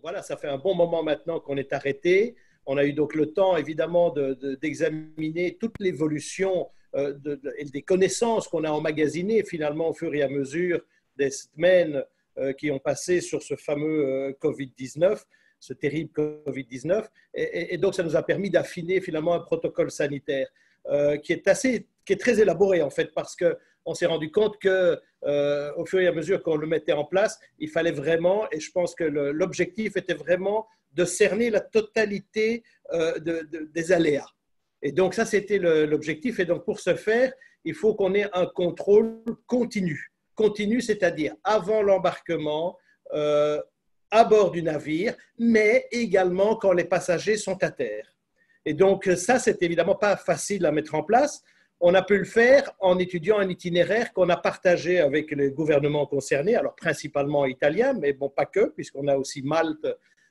voilà, ça fait un bon moment maintenant qu'on est arrêté. On a eu donc le temps, évidemment, d'examiner toute l'évolution et des connaissances qu'on a emmagasinées finalement au fur et à mesure des semaines qui ont passé sur ce fameux Covid-19, ce terrible Covid-19. Et donc, ça nous a permis d'affiner finalement un protocole sanitaire qui est très élaboré en fait, parce qu'on s'est rendu compte que au fur et à mesure qu'on le mettait en place, il fallait vraiment, et je pense que l'objectif était vraiment de cerner la totalité des aléas. Et donc ça, c'était l'objectif. Et donc pour ce faire, il faut qu'on ait un contrôle continu. Continu, c'est-à-dire avant l'embarquement, à bord du navire, mais également quand les passagers sont à terre. Et donc ça, c'est évidemment pas facile à mettre en place. On a pu le faire en étudiant un itinéraire qu'on a partagé avec les gouvernements concernés, alors principalement italiens, mais bon, pas que, puisqu'on a aussi Malte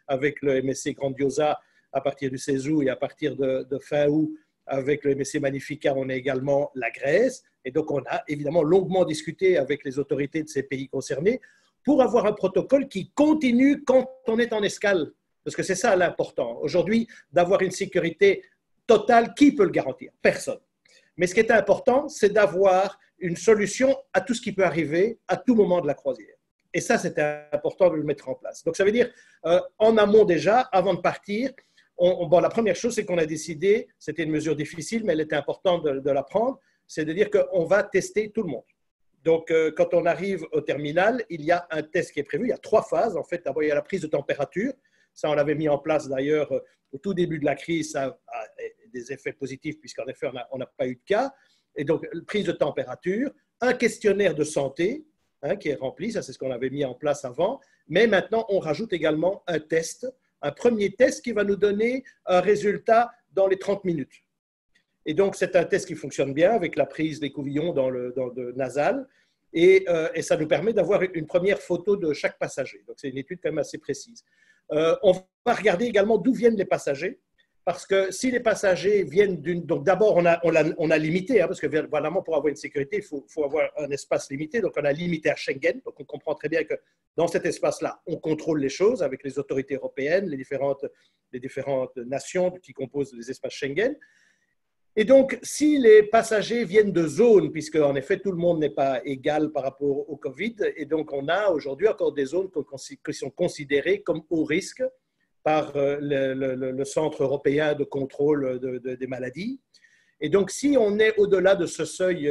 avec le MSC Grandiosa à partir du 16 août et à partir de fin août avec le MSC Magnifica, on a également la Grèce. Et donc, on a évidemment longuement discuté avec les autorités de ces pays concernés pour avoir un protocole qui continue quand on est en escale. Parce que c'est ça l'important. Aujourd'hui, d'avoir une sécurité totale, qui peut le garantir? Personne. Mais ce qui est important, c'est d'avoir une solution à tout ce qui peut arriver à tout moment de la croisière. Et ça, c'est important de le mettre en place. Donc, ça veut dire, en amont déjà, avant de partir, bon, la première chose, c'est qu'on a décidé, c'était une mesure difficile, mais elle était importante de la prendre, c'est de dire qu'on va tester tout le monde. Donc, quand on arrive au terminal, il y a un test qui est prévu. Il y a 3 phases. En fait, d'abord, il y a la prise de température. Ça, on l'avait mis en place d'ailleurs au tout début de la crise. Ça a des effets positifs puisqu'en effet, on n'a pas eu de cas. Et donc, prise de température, un questionnaire de santé qui est rempli. Ça, c'est ce qu'on avait mis en place avant. Mais maintenant, on rajoute également un test, un premier test qui va nous donner un résultat dans les 30 minutes. Et donc, c'est un test qui fonctionne bien avec la prise des couvillons dans le nasal. Et ça nous permet d'avoir une première photo de chaque passager. Donc, c'est une étude quand même assez précise. On va regarder également d'où viennent les passagers. Parce que si les passagers viennent d'une… Donc, d'abord, on a limité, parce que vraiment, pour avoir une sécurité, il faut avoir un espace limité. Donc, on a limité à Schengen. Donc, on comprend très bien que dans cet espace-là, on contrôle les choses avec les autorités européennes, les différentes nations qui composent les espaces Schengen. Et donc, si les passagers viennent de zones, puisque en effet, tout le monde n'est pas égal par rapport au Covid, et donc on a aujourd'hui encore des zones qui sont considérées comme haut risque par le Centre européen de contrôle des maladies. Et donc, si on est au-delà de ce seuil,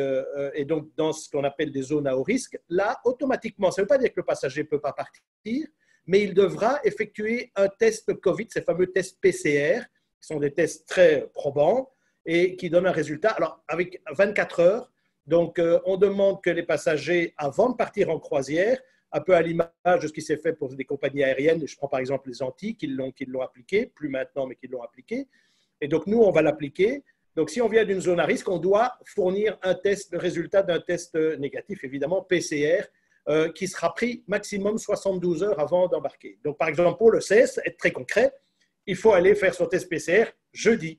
et donc dans ce qu'on appelle des zones à haut risque, là, automatiquement, ça ne veut pas dire que le passager ne peut pas partir, mais il devra effectuer un test Covid, ces fameux tests PCR, qui sont des tests très probants, et qui donne un résultat. Alors, avec 24 heures, donc on demande que les passagers, avant de partir en croisière, un peu à l'image de ce qui s'est fait pour des compagnies aériennes, je prends par exemple les Antilles qui l'ont appliqué, plus maintenant, mais qui l'ont appliqué. Et donc, nous, on va l'appliquer. Donc, si on vient d'une zone à risque, on doit fournir le résultat d'un test négatif, évidemment, PCR, qui sera pris maximum 72 heures avant d'embarquer. Donc, par exemple, pour le 16, être très concret, il faut aller faire son test PCR jeudi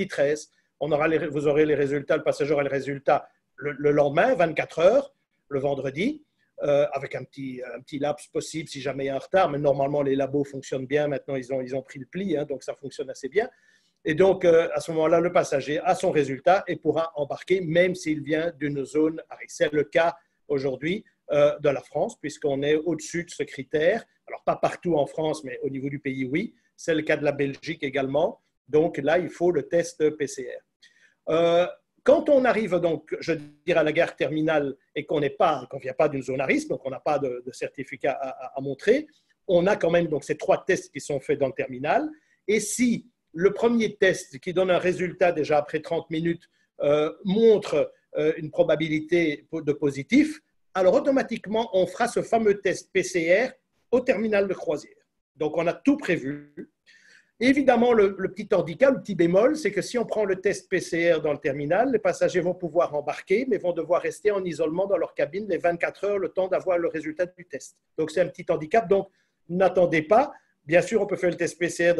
13. Vous aurez les résultats, le passager aura les résultats le lendemain, 24 heures, le vendredi, avec un petit laps possible si jamais il y a un retard, mais normalement les labos fonctionnent bien, maintenant ils ont pris le pli, donc ça fonctionne assez bien. Et donc à ce moment-là, le passager a son résultat et pourra embarquer même s'il vient d'une zone à risque. C'est le cas aujourd'hui de la France, puisqu'on est au-dessus de ce critère. Alors pas partout en France, mais au niveau du pays, oui. C'est le cas de la Belgique également. Donc là, il faut le test PCR. Quand on arrive donc, je dirais, à la gare terminale et qu'on ne vient pas d'une zone à risque, donc on n'a pas de certificat à montrer, on a quand même donc ces 3 tests qui sont faits dans le terminal. Et si le premier test qui donne un résultat déjà après 30 minutes montre une probabilité de positif, alors automatiquement, on fera ce fameux test PCR au terminal de croisière. Donc, on a tout prévu. Évidemment, le petit handicap, le petit bémol, c'est que si on prend le test PCR dans le terminal, les passagers vont pouvoir embarquer, mais vont devoir rester en isolement dans leur cabine les 24 heures, le temps d'avoir le résultat du test. Donc, c'est un petit handicap. Donc, n'attendez pas. Bien sûr, on peut faire le test PCR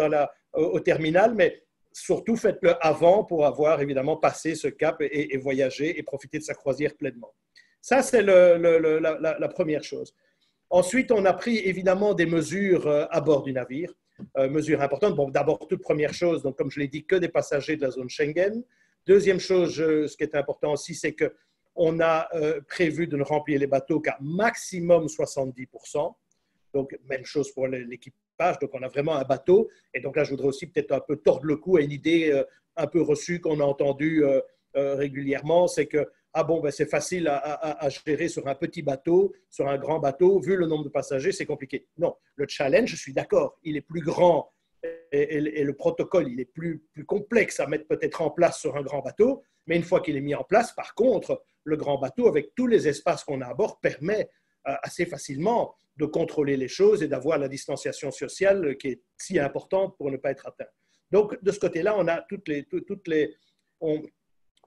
au terminal, mais surtout faites-le avant pour avoir évidemment passé ce cap et voyager et profiter de sa croisière pleinement. Ça, c'est la première chose. Ensuite, on a pris évidemment des mesures à bord du navire, mesures importantes. Bon, d'abord, toute première chose, donc, comme je l'ai dit, que des passagers de la zone Schengen. Deuxième chose, ce qui est important aussi, c'est qu'on a prévu de ne remplir les bateaux qu'à maximum 70%. Donc, même chose pour l'équipage. Donc, on a vraiment un bateau. Et donc là, je voudrais aussi peut-être un peu tordre le cou à une idée un peu reçue qu'on a entendue régulièrement, c'est que ah bon, ben c'est facile à gérer sur un petit bateau, sur un grand bateau, vu le nombre de passagers, c'est compliqué. Non, le challenge, je suis d'accord, il est plus grand et le protocole, il est plus complexe à mettre peut-être en place sur un grand bateau, mais une fois qu'il est mis en place, par contre, le grand bateau, avec tous les espaces qu'on a à bord, permet assez facilement de contrôler les choses et d'avoir la distanciation sociale qui est si importante pour ne pas être atteint. Donc, de ce côté-là, on a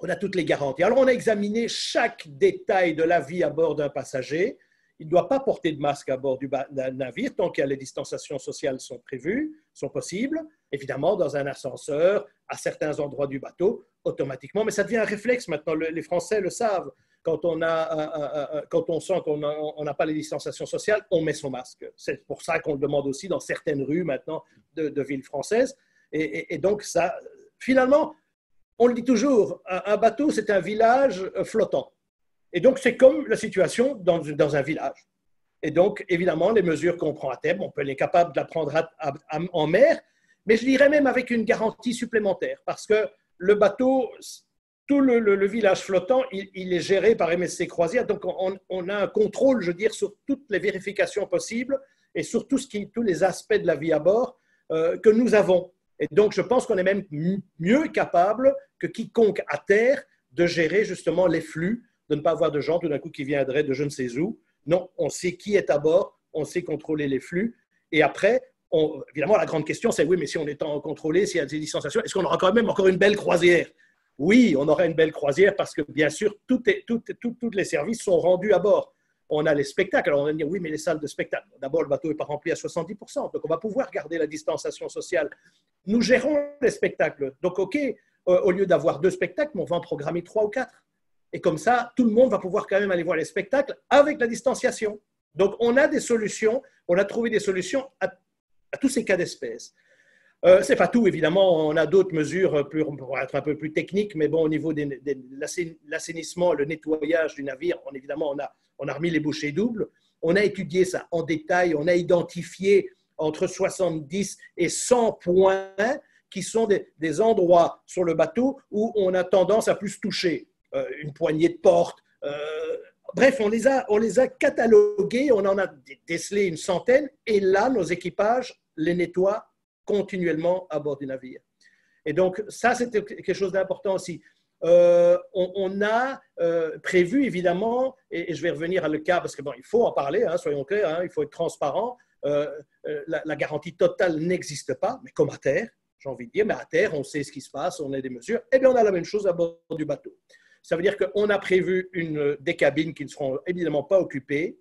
on a toutes les garanties. Alors, on a examiné chaque détail de la vie à bord d'un passager. Il ne doit pas porter de masque à bord d'un navire tant que les distanciations sociales sont prévues, sont possibles. Évidemment, dans un ascenseur, à certains endroits du bateau, automatiquement. Mais ça devient un réflexe maintenant. Les Français le savent. Quand on sent qu'on n'a pas les distanciations sociales, on met son masque. C'est pour ça qu'on le demande aussi dans certaines rues maintenant de villes françaises. Et donc, ça, finalement, on le dit toujours, un bateau, c'est un village flottant. Et donc, c'est comme la situation dans un village. Et donc, évidemment, les mesures qu'on prend à terre, on peut être capable de la prendre en mer, mais je dirais même avec une garantie supplémentaire, parce que le bateau, tout le village flottant, il est géré par MSC Croisière, donc on a un contrôle, je veux dire, sur toutes les vérifications possibles et sur tous les aspects de la vie à bord que nous avons. Et donc, je pense qu'on est même mieux capable que quiconque à terre de gérer justement les flux, de ne pas avoir de gens tout d'un coup qui viendraient de je ne sais où. Non, on sait qui est à bord, on sait contrôler les flux. Et après, évidemment, la grande question, c'est oui, mais si on est en contrôlé, s'il y a des distanciations, est-ce qu'on aura quand même encore une belle croisière? Oui, on aura une belle croisière parce que, bien sûr, tous les services sont rendus à bord. On a les spectacles. Alors, on va dire, oui, mais les salles de spectacle. D'abord, le bateau n'est pas rempli à 70%. Donc, on va pouvoir garder la distanciation sociale. Nous gérons les spectacles. Donc, OK, au lieu d'avoir 2 spectacles, on va en programmer 3 ou 4. Et comme ça, tout le monde va pouvoir quand même aller voir les spectacles avec la distanciation. Donc, on a des solutions. On a trouvé des solutions à tous ces cas d'espèce. Ce n'est pas tout, évidemment. On a d'autres mesures pour être un peu plus techniques, mais bon, au niveau de l'assainissement, le nettoyage du navire, évidemment, on a remis les bouchées doubles. On a étudié ça en détail. On a identifié entre 70 et 100 points qui sont des endroits sur le bateau où on a tendance à plus toucher. Une poignée de porte. Bref, on les a catalogués. On en a décelé une centaine. Et là, nos équipages les nettoient continuellement à bord du navire. Et donc, ça, c'était quelque chose d'important aussi. On a prévu, évidemment, et je vais revenir à le cas, parce que bon, il faut en parler, soyons clairs, il faut être transparent. La garantie totale n'existe pas, mais comme à terre, j'ai envie de dire, mais à terre, on sait ce qui se passe, on a des mesures. Eh bien, on a la même chose à bord du bateau. Ça veut dire qu'on a prévu des cabines qui ne seront évidemment pas occupées.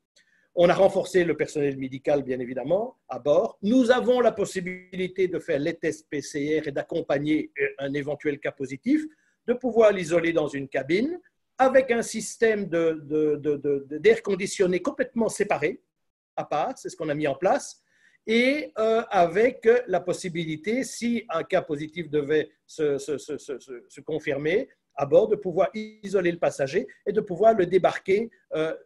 On a renforcé le personnel médical, bien évidemment, à bord. Nous avons la possibilité de faire les tests PCR et d'accompagner un éventuel cas positif, de pouvoir l'isoler dans une cabine avec un système d'air conditionné complètement séparé, à part, c'est ce qu'on a mis en place, et avec la possibilité, si un cas positif devait se confirmer, à bord, de pouvoir isoler le passager et de pouvoir le débarquer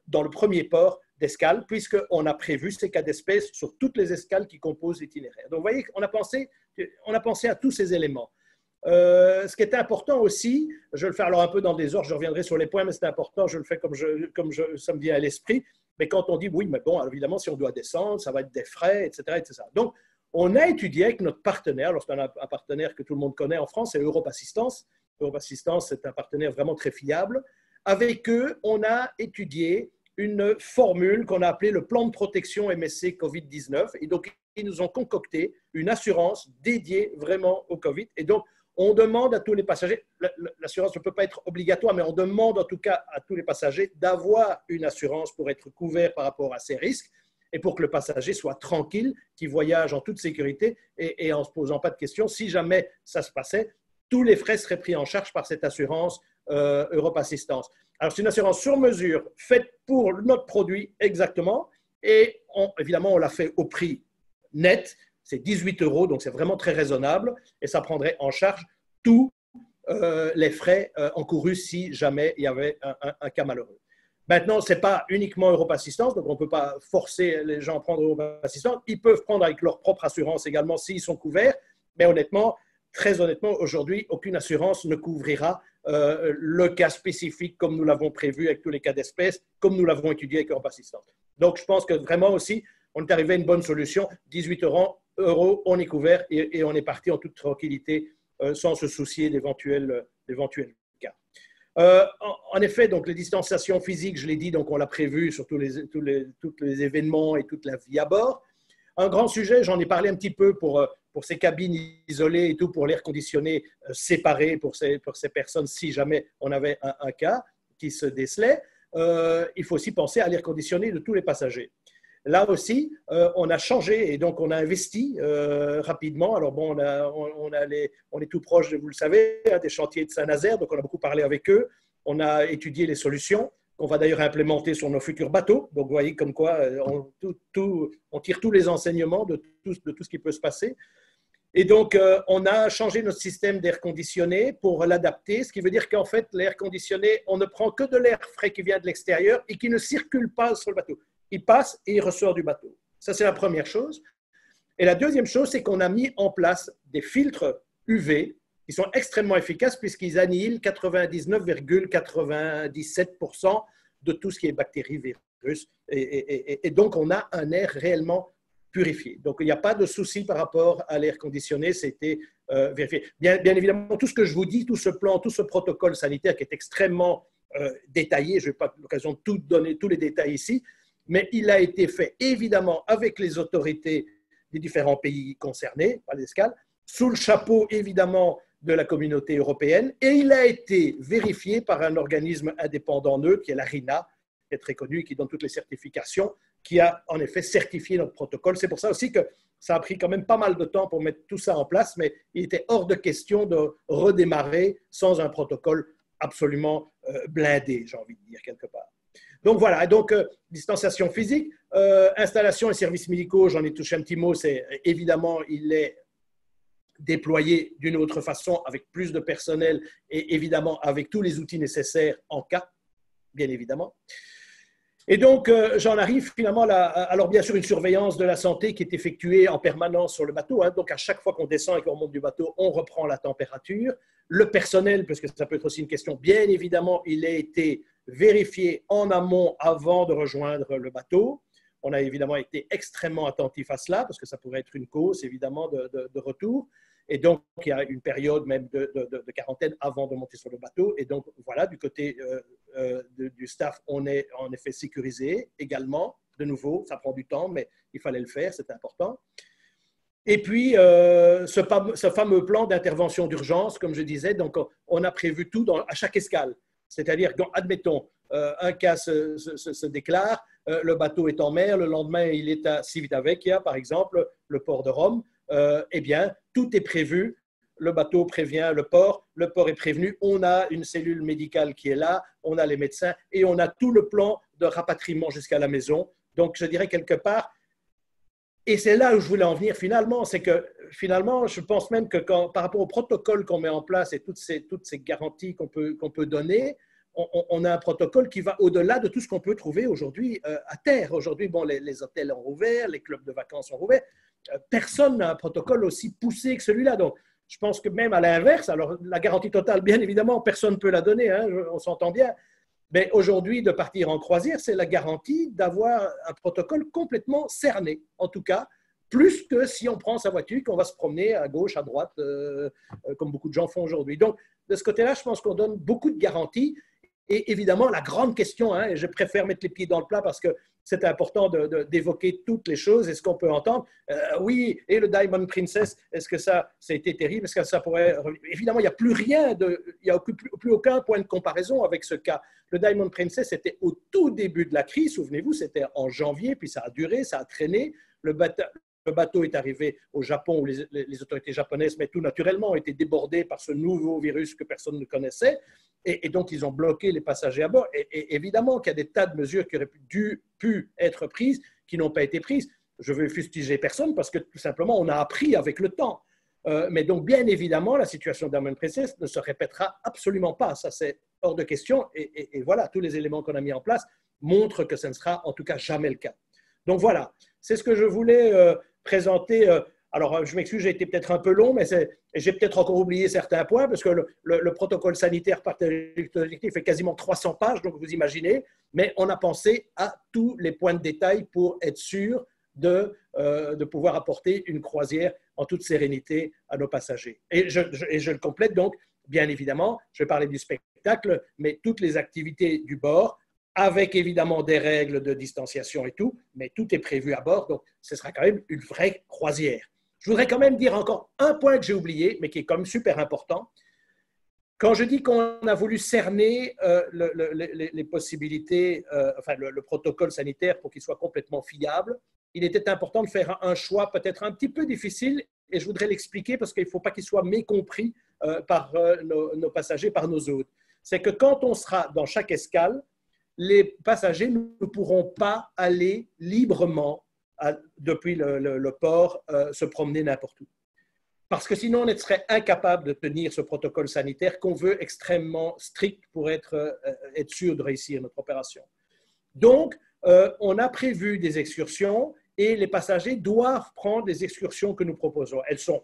dans le premier port d'escale, puisqu'on a prévu ces cas d'espèce sur toutes les escales qui composent l'itinéraire. Donc, vous voyez, on a pensé à tous ces éléments. Ce qui est important aussi, je vais le faire alors un peu dans des ordres, je reviendrai sur les points, mais c'est important, je le fais comme ça me vient à l'esprit. Mais quand on dit, oui, mais bon, évidemment, si on doit descendre, ça va être des frais, etc., etc. Donc, on a étudié avec notre partenaire, lorsqu'on a un partenaire que tout le monde connaît en France, c'est Europe Assistance. Europe Assistance, c'est un partenaire vraiment très fiable. Avec eux, on a étudié une formule qu'on a appelée le plan de protection MSC Covid-19. Et donc, ils nous ont concocté une assurance dédiée vraiment au Covid. Et donc, on demande à tous les passagers, l'assurance ne peut pas être obligatoire, mais on demande en tout cas à tous les passagers d'avoir une assurance pour être couvert par rapport à ces risques et pour que le passager soit tranquille, qu'il voyage en toute sécurité et en ne se posant pas de questions. Si jamais ça se passait, tous les frais seraient pris en charge par cette assurance Europe Assistance. Alors, c'est une assurance sur mesure faite pour notre produit exactement. Et évidemment, on l'a fait au prix net, c'est 18 €, donc c'est vraiment très raisonnable, et ça prendrait en charge tous les frais encourus si jamais il y avait un cas malheureux. Maintenant, ce n'est pas uniquement Europe Assistance, donc on ne peut pas forcer les gens à prendre Europe Assistance. Ils peuvent prendre avec leur propre assurance également s'ils sont couverts, mais honnêtement, très honnêtement, aujourd'hui, aucune assurance ne couvrira le cas spécifique comme nous l'avons prévu avec tous les cas d'espèces, comme nous l'avons étudié avec Europe Assistance. Donc, je pense que vraiment aussi, on est arrivé à une bonne solution. 18 €, on est couvert et on est parti en toute tranquillité sans se soucier d'éventuels cas. En effet, donc les distanciations physiques, je l'ai dit, donc on l'a prévu sur tous les événements et toute la vie à bord. Un grand sujet, j'en ai parlé un petit peu pour ces cabines isolées et tout, pour l'air conditionné séparé pour ces personnes si jamais on avait un cas qui se décelait. Il faut aussi penser à l'air conditionné de tous les passagers. Là aussi, on a changé et donc on a investi rapidement. Alors bon, on est tout proche, vous le savez, des chantiers de Saint-Nazaire, donc on a beaucoup parlé avec eux. On a étudié les solutions qu'on va d'ailleurs implémenter sur nos futurs bateaux. Donc vous voyez comme quoi on tire tous les enseignements de tout ce qui peut se passer. Et donc, on a changé notre système d'air conditionné pour l'adapter, ce qui veut dire qu'en fait, l'air conditionné, on ne prend que de l'air frais qui vient de l'extérieur et qui ne circule pas sur le bateau. Il passe et il ressort du bateau. Ça, c'est la première chose. Et la deuxième chose, c'est qu'on a mis en place des filtres UV qui sont extrêmement efficaces puisqu'ils annihilent 99,97% de tout ce qui est bactéries, virus. Et donc, on a un air réellement purifié. Donc, il n'y a pas de souci par rapport à l'air conditionné, c'était vérifié. Bien évidemment, tout ce que je vous dis, tout ce plan, tout ce protocole sanitaire qui est extrêmement détaillé, je n'ai pas l'occasion de tout donner, tous les détails ici, mais il a été fait évidemment avec les autorités des différents pays concernés par l'escale, sous le chapeau évidemment de la communauté européenne, et il a été vérifié par un organisme indépendant neutre qui est l'ARINA, qui est très connu, qui donne toutes les certifications, qui a en effet certifié notre protocole. C'est pour ça aussi que ça a pris quand même pas mal de temps pour mettre tout ça en place, mais il était hors de question de redémarrer sans un protocole absolument blindé, j'ai envie de dire quelque part. Donc voilà, donc distanciation physique, installation et services médicaux, j'en ai touché un petit mot, c'est évidemment, il est déployé d'une autre façon avec plus de personnel et évidemment avec tous les outils nécessaires en cas, bien évidemment. Et donc, j'en arrive finalement là. Alors, bien sûr, une surveillance de la santé qui est effectuée en permanence sur le bateau. Hein, donc, à chaque fois qu'on descend et qu'on monte du bateau, on reprend la température. Le personnel, parce que ça peut être aussi une question, bien évidemment, il a été vérifié en amont avant de rejoindre le bateau. On a évidemment été extrêmement attentif à cela, parce que ça pourrait être une cause, évidemment, de retour. Et donc, il y a une période même de quarantaine avant de monter sur le bateau. Et donc, voilà, du côté du staff, on est en effet sécurisé également. De nouveau, ça prend du temps, mais il fallait le faire, c'est important. Et puis, ce fameux plan d'intervention d'urgence, comme je disais, donc on a prévu tout à chaque escale. C'est-à-dire, admettons, un cas se déclare, le bateau est en mer, le lendemain, il est à Civitavecchia, par exemple, le port de Rome. Eh bien, tout est prévu. Le bateau prévient le port est prévenu. On a une cellule médicale qui est là, on a les médecins et on a tout le plan de rapatriement jusqu'à la maison. Donc, je dirais quelque part, et c'est là où je voulais en venir finalement, c'est que finalement, je pense même que par rapport au protocole qu'on met en place et toutes ces garanties qu'on peut donner, on a un protocole qui va au-delà de tout ce qu'on peut trouver aujourd'hui à terre. Aujourd'hui, bon, les hôtels ont rouvert, les clubs de vacances ont rouvert. Personne n'a un protocole aussi poussé que celui-là. Donc, je pense que même à l'inverse, alors la garantie totale, bien évidemment, personne ne peut la donner, hein, on s'entend bien. Mais aujourd'hui, de partir en croisière, c'est la garantie d'avoir un protocole complètement cerné, en tout cas, plus que si on prend sa voiture, qu'on va se promener à gauche, à droite, comme beaucoup de gens font aujourd'hui. Donc, de ce côté-là, je pense qu'on donne beaucoup de garanties. Et évidemment, la grande question, hein, et je préfère mettre les pieds dans le plat parce que c'est important d'évoquer toutes les choses. Est-ce qu'on peut entendre oui, et le Diamond Princess, est-ce que ça a été terrible? Est-ce que ça pourrait… Évidemment, il n'y a plus rien, il n'y a plus aucun point de comparaison avec ce cas. Le Diamond Princess, c'était au tout début de la crise, souvenez-vous, c'était en janvier, puis ça a duré, ça a traîné. Le bateau est arrivé au Japon où les autorités japonaises, mais tout naturellement, ont été débordées par ce nouveau virus que personne ne connaissait. Et donc, ils ont bloqué les passagers à bord. Et évidemment qu'il y a des tas de mesures qui auraient pu être prises qui n'ont pas été prises. Je veux fustiger personne parce que tout simplement, on a appris avec le temps. Mais donc, bien évidemment, la situation d'Harman Princess ne se répétera absolument pas. Ça, c'est hors de question. Et voilà, tous les éléments qu'on a mis en place montrent que ce ne sera en tout cas jamais le cas. Donc voilà, c'est ce que je voulais présenter. Alors, je m'excuse, j'ai été peut-être un peu long, mais j'ai peut-être encore oublié certains points parce que le protocole sanitaire partagé fait quasiment 300 pages, donc vous imaginez. Mais on a pensé à tous les points de détail pour être sûr de pouvoir apporter une croisière en toute sérénité à nos passagers. Et je le complète donc, bien évidemment, je vais parler du spectacle, mais toutes les activités du bord, avec évidemment des règles de distanciation et tout, mais tout est prévu à bord, donc ce sera quand même une vraie croisière. Je voudrais quand même dire encore un point que j'ai oublié, mais qui est quand même super important. Quand je dis qu'on a voulu cerner les possibilités, enfin le protocole sanitaire pour qu'il soit complètement fiable, il était important de faire un choix peut-être un petit peu difficile, et je voudrais l'expliquer parce qu'il ne faut pas qu'il soit mécompris par nos passagers, par nos hôtes. C'est que quand on sera dans chaque escale, les passagers ne pourront pas aller librement depuis le port se promener n'importe où. Parce que sinon, on serait incapable de tenir ce protocole sanitaire qu'on veut extrêmement strict pour être sûr de réussir notre opération. Donc, on a prévu des excursions et les passagers doivent prendre les excursions que nous proposons. Elles sont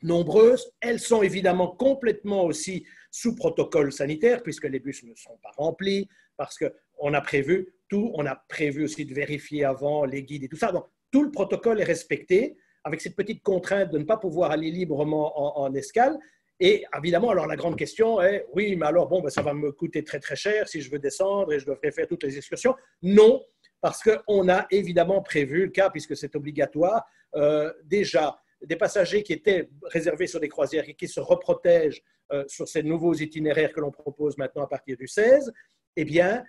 nombreuses, elles sont évidemment complètement aussi sous protocole sanitaire puisque les bus ne sont pas remplis, parce qu'on a prévu tout, on a prévu aussi de vérifier avant les guides et tout ça. Donc, tout le protocole est respecté avec cette petite contrainte de ne pas pouvoir aller librement en escale. Et évidemment, alors la grande question est, oui, mais alors, bon, ben, ça va me coûter très, très cher si je veux descendre et je devrais faire toutes les excursions. Non, parce qu'on a évidemment prévu le cas, puisque c'est obligatoire, déjà, des passagers qui étaient réservés sur des croisières et qui se reprotègent sur ces nouveaux itinéraires que l'on propose maintenant à partir du 16, eh bien,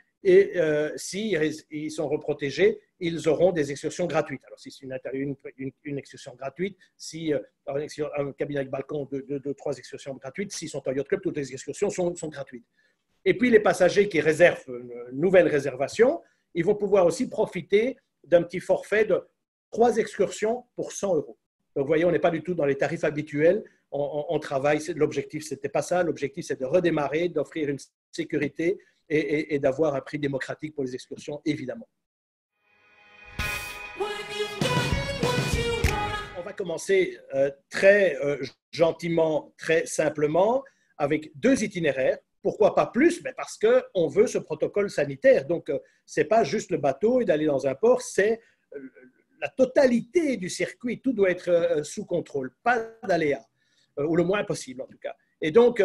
s'ils sont reprotégés, ils auront des excursions gratuites. Alors, si c'est une excursion gratuite, si un cabinet avec balcon, deux, trois excursions gratuites, s'ils sont en yacht club, toutes les excursions sont gratuites. Et puis, les passagers qui réservent une nouvelle réservation, ils vont pouvoir aussi profiter d'un petit forfait de 3 excursions pour 100 €. Donc, vous voyez, on n'est pas du tout dans les tarifs habituels. On travaille, l'objectif, ce n'était pas ça. L'objectif, c'est de redémarrer, d'offrir une sécurité et d'avoir un prix démocratique pour les excursions, évidemment. On va commencer très gentiment, très simplement, avec 2 itinéraires. Pourquoi pas plus? Mais parce qu'on veut ce protocole sanitaire. Donc, ce n'est pas juste le bateau et d'aller dans un port, c'est la totalité du circuit. Tout doit être sous contrôle, pas d'aléas, ou le moins possible en tout cas. Et donc,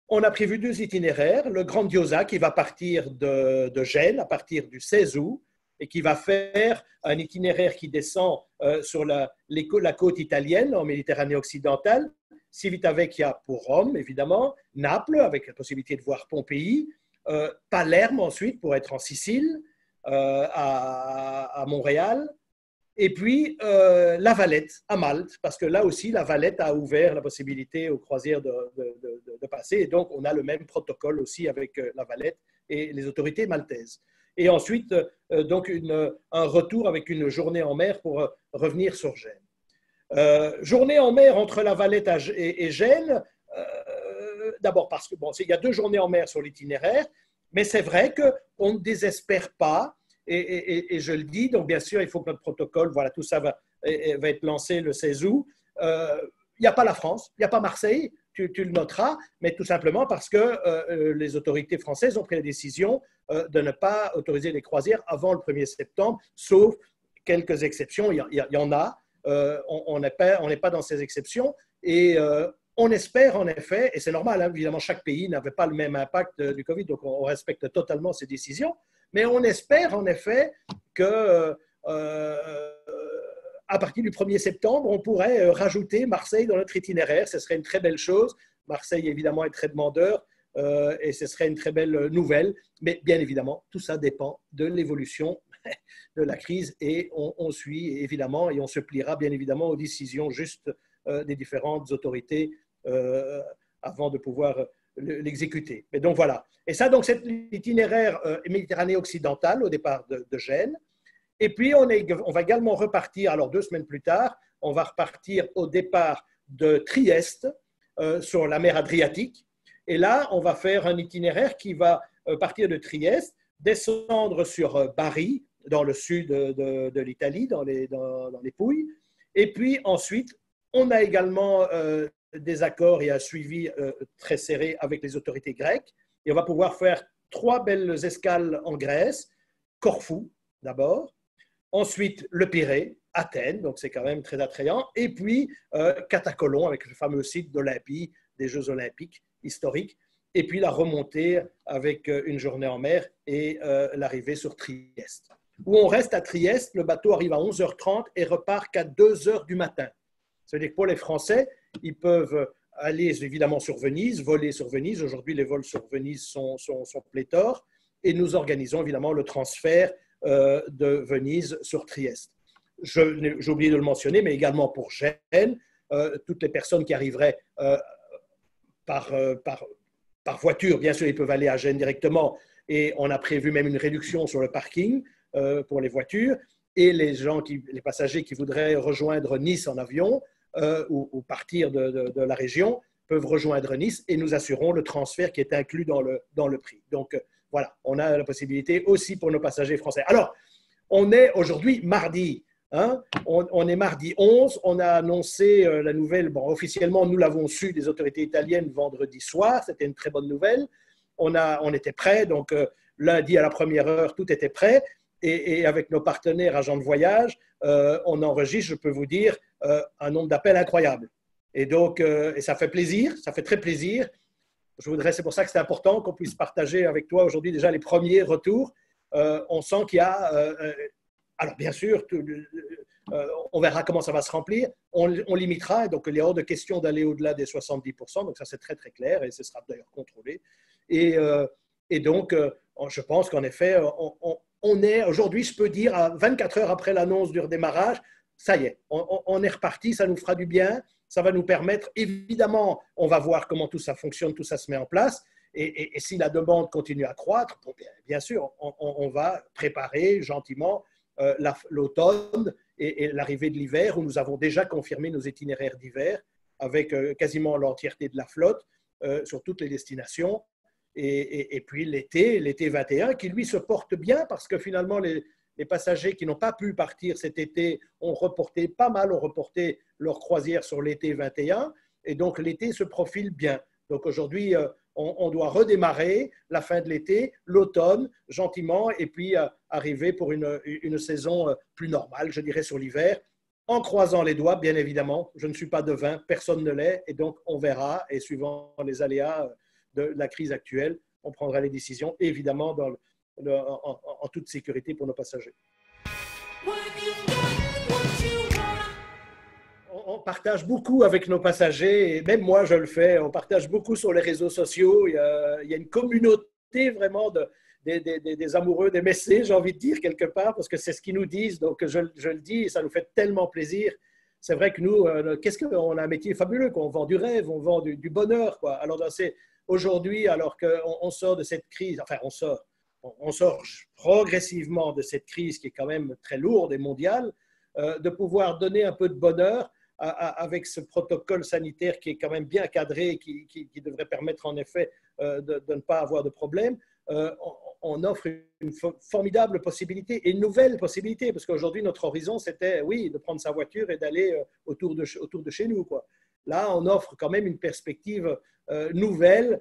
on a prévu 2 itinéraires. Le Grandiosa qui va partir de Gênes à partir du 16 août et qui va faire un itinéraire qui descend sur la côte italienne en Méditerranée occidentale, Civitavecchia pour Rome, évidemment, Naples, avec la possibilité de voir Pompéi, Palerme ensuite pour être en Sicile, à Montréal, et puis La Valette à Malte, parce que là aussi, La Valette a ouvert la possibilité aux croisières de passer, et donc on a le même protocole aussi avec La Valette et les autorités maltaises. Et ensuite, donc un retour avec une journée en mer pour revenir sur Gênes. Journée en mer entre La Valette et Gênes, d'abord parce que bon, il y a 2 journées en mer sur l'itinéraire, mais c'est vrai qu'on ne désespère pas, et je le dis, donc bien sûr, il faut que notre protocole, voilà, tout ça va être lancé le 16 août. Il n'y a pas la France, il n'y a pas Marseille, tu le noteras, mais tout simplement parce que les autorités françaises ont pris la décision de ne pas autoriser les croisières avant le 1er septembre, sauf quelques exceptions, il y en a. On n'est pas dans ces exceptions et on espère en effet, et c'est normal, hein, évidemment chaque pays n'avait pas le même impact du Covid, donc on respecte totalement ces décisions, mais on espère en effet que à partir du 1er septembre, on pourrait rajouter Marseille dans notre itinéraire, ce serait une très belle chose. Marseille évidemment est très demandeur et ce serait une très belle nouvelle, mais bien évidemment tout ça dépend de l'évolution de la crise et on suit évidemment et on se pliera bien évidemment aux décisions justes des différentes autorités avant de pouvoir l'exécuter. Mais donc voilà. Et ça, donc, c'est l'itinéraire Méditerranée occidentale au départ de Gênes. Et puis, on va également repartir, alors 2 semaines plus tard, on va repartir au départ de Trieste, sur la mer Adriatique. Et là, on va faire un itinéraire qui va partir de Trieste, descendre sur Bari, dans le sud de l'Italie, dans les Pouilles. Et puis ensuite, on a également des accords et un suivi très serré avec les autorités grecques. Et on va pouvoir faire 3 belles escales en Grèce, Corfou d'abord, ensuite le Pirée, Athènes, donc c'est quand même très attrayant, et puis Catacolon avec le fameux site d'Olympie, des Jeux olympiques historiques, et puis la remontée avec une journée en mer et l'arrivée sur Trieste. Où on reste à Trieste, le bateau arrive à 11h30 et repart qu'à 2h du matin. C'est-à-dire que pour les Français, ils peuvent aller évidemment sur Venise, voler sur Venise. Aujourd'hui, les vols sur Venise sont pléthores et nous organisons évidemment le transfert de Venise sur Trieste. J'ai oublié de le mentionner, mais également pour Gênes, toutes les personnes qui arriveraient par voiture, bien sûr, ils peuvent aller à Gênes directement et on a prévu même une réduction sur le parking pour les voitures. Et les passagers qui voudraient rejoindre Nice en avion ou partir de la région peuvent rejoindre Nice et nous assurons le transfert qui est inclus dans le prix. Donc voilà, on a la possibilité aussi pour nos passagers français. Alors, on est aujourd'hui mardi. Hein, on est mardi 11, on a annoncé la nouvelle, bon, officiellement nous l'avons su des autorités italiennes vendredi soir, c'était une très bonne nouvelle, on était prêts, donc lundi à la première heure tout était prêt et avec nos partenaires agents de voyage, on enregistre, je peux vous dire, un nombre d'appels incroyable et donc et ça fait plaisir, ça fait très plaisir. C'est pour ça que c'est important qu'on puisse partager avec toi aujourd'hui déjà les premiers retours. On sent qu'il y a alors, bien sûr, on verra comment ça va se remplir. On limitera, donc il est hors de question d'aller au-delà des 70%. Donc, ça, c'est très, très clair et ce sera d'ailleurs contrôlé. Et donc, je pense qu'en effet, on est aujourd'hui, je peux dire, à 24 heures après l'annonce du redémarrage, ça y est, on est reparti, ça nous fera du bien. Ça va nous permettre, évidemment, on va voir comment tout ça fonctionne, tout ça se met en place. Et si la demande continue à croître, bon, bien sûr, on va préparer gentiment l'automne et l'arrivée de l'hiver où nous avons déjà confirmé nos itinéraires d'hiver avec quasiment l'entièreté de la flotte sur toutes les destinations et puis l'été 21 qui lui se porte bien parce que finalement les passagers qui n'ont pas pu partir cet été ont reporté leur croisière sur l'été 21 et donc l'été se profile bien. Donc aujourd'hui on doit redémarrer la fin de l'été, l'automne, gentiment, et puis arriver pour une saison plus normale, je dirais, sur l'hiver, en croisant les doigts, bien évidemment. Je ne suis pas devin, personne ne l'est, et donc on verra, et suivant les aléas de la crise actuelle, on prendra les décisions, évidemment, en toute sécurité pour nos passagers. On partage beaucoup avec nos passagers, et même moi je le fais, on partage beaucoup sur les réseaux sociaux. Il y a une communauté vraiment des amoureux des Messés, j'ai envie de dire quelque part, parce que c'est ce qu'ils nous disent, donc je le dis et ça nous fait tellement plaisir. C'est vrai que nous, on a un métier fabuleux, on vend du rêve, on vend du bonheur, quoi. Alors aujourd'hui, alors qu'on sort de cette crise, enfin on sort progressivement de cette crise qui est quand même très lourde et mondiale, de pouvoir donner un peu de bonheur avec ce protocole sanitaire qui est quand même bien cadré, qui devrait permettre en effet de ne pas avoir de problème, on offre une formidable possibilité et une nouvelle possibilité, parce qu'aujourd'hui notre horizon c'était, oui, de prendre sa voiture et d'aller autour de chez nous, quoi. Là, on offre quand même une perspective nouvelle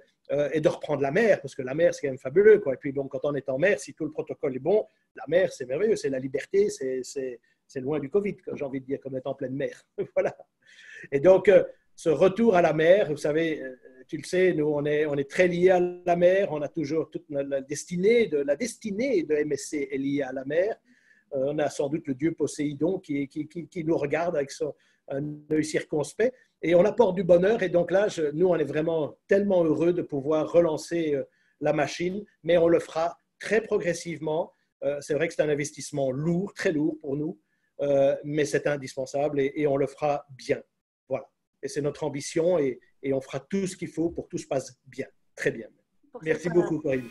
et de reprendre la mer, parce que la mer c'est quand même fabuleux, quoi. Et puis donc quand on est en mer, si tout le protocole est bon, la mer c'est merveilleux, c'est la liberté, c'est loin du Covid, j'ai envie de dire, comme être en pleine mer. Voilà. Et donc, ce retour à la mer, vous savez, tu le sais, nous, on est très liés à la mer. On a toujours toute la destinée de MSC est liée à la mer. On a sans doute le dieu Poséidon qui nous regarde avec un œil circonspect. Et on apporte du bonheur. Et donc là, nous, on est vraiment tellement heureux de pouvoir relancer la machine. Mais on le fera très progressivement. C'est vrai que c'est un investissement lourd, très lourd pour nous. Mais c'est indispensable et on le fera bien. Voilà. Et c'est notre ambition et on fera tout ce qu'il faut pour que tout se passe bien, très bien. Merci beaucoup, Corinne.